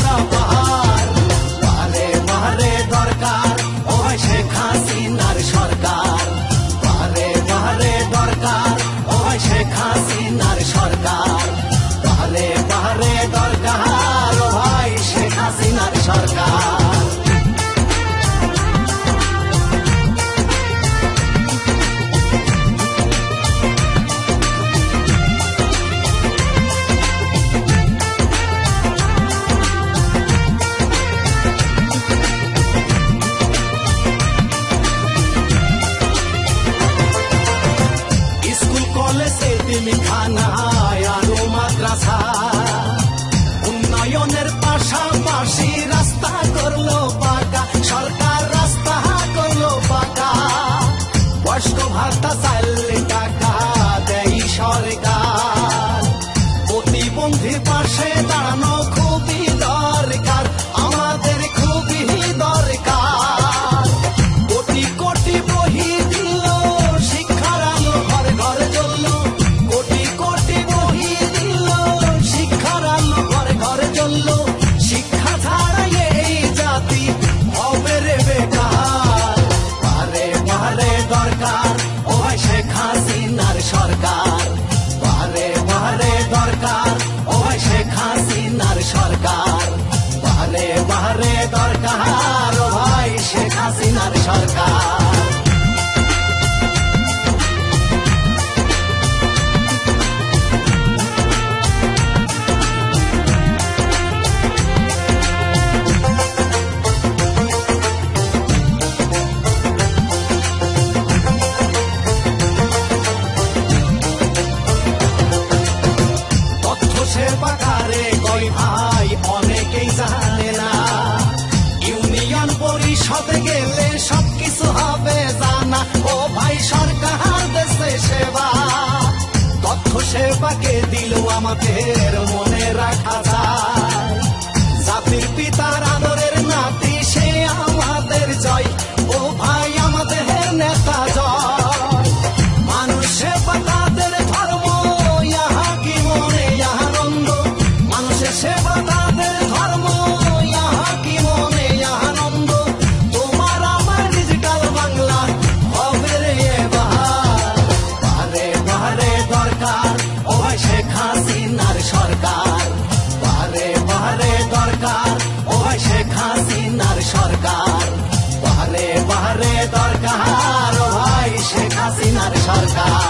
থাবড়া পাহাড়। বারে বারে দরকার ও ভাই শেখ হাসিনার সরকার, বারে বারে দরকার ও ভাই শেখ হাসিনার সরকার, বারে বারে দরকার ও ভাই শেখ হাসিনার সরকার। উন্নয়নের পাশাপাশি রাস্তা করলো পাকা, সরকার রাস্তা করলো পাকা। বয়স্ক ভাতা 4 টাকা দেয় সরকার, প্রতিবন্ধীর পাশে দাঁড়ানো খুবই দরকার, আমাদের খুবই দরকার। কোটি কোটি বহি দিল শিক্ষার আলো, ঘরে ঘরে জ্বলল, কোটি কোটি বহি দিল শিক্ষার আলো, ঘরে ঘরে জ্বলল। শিক্ষা ছাড়াই এই জাতি হবে রে বেকার। বারে বারে দরকার ও ভাই শেখ হাসিনার সরকার, বারে বারে দরকার ও ভাই শেখ হাসিনার সরকার, বারে বারে দরকার ও ভাই শেখ হাসিনার সরকার। অনেকেই জানে না ইউনিয়ন পরিষদে গেলে সবকিছু হবে জানা। ও ভাই সরকার দেশে সেবা, তথ্য সেবাকে দিল আমাদের মনে রাখা যায়। জাতির পিতার আদরের নাতি সে আমাদের জয়, ও ভাই আমাদের নেতা জয়। মানুষ সেবা তাদের ধর্ম, ইহা কি মনে ইহা আনন্দ, মানুষের সেবা তাদের ধর্ম, ইহা কি মনে ইহা আনন্দ। তোমার আমার ডিজিটাল বাংলা হবে রে এবার। বারে বারে দরকার ও ভাই শেখ হাসিনার সরকার, বারে বারে দরকার ও ভাই শেখ হাসিনার সরকার, বারে বারে দরকার ও ভাই শেখ হাসিনার সরকার।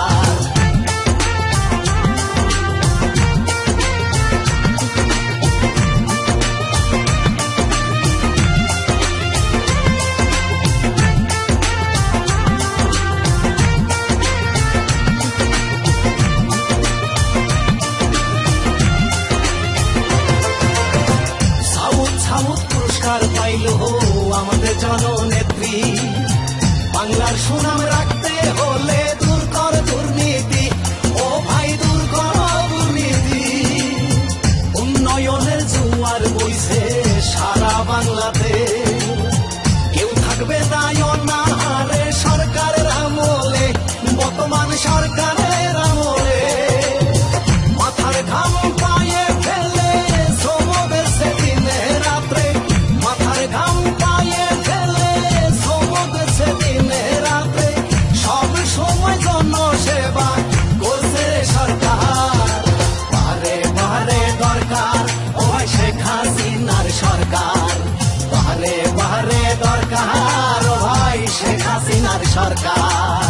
পুরস্কার পাইল আমাদের জননেত্রী, বাংলার সুনাম রাখতে হলে দূর কর দুর্নীতি, ও ভাই দূর কর দুর্নীতি। উন্নয়নের জোয়ার বইছে সারা বাংলাতে, কেউ থাকবে তাই অনাহারে সরকারের আমলে, বর্তমান সরকারের আমলে। মাথার ঘাম পায়ে ফেলে শ্রম দেশে দিনে রাত্রে, মাথার ঘাম পায়ে ফেলে শ্রম দেশে দিনে রাত্রে। সব সময় জনসেবা করছে সরকার, বারে বারে দরকার ও ভাই শেখ হাসিনার সরকার, বারে বারে দরকার ও ভাই শেখ হাসিনার সরকার।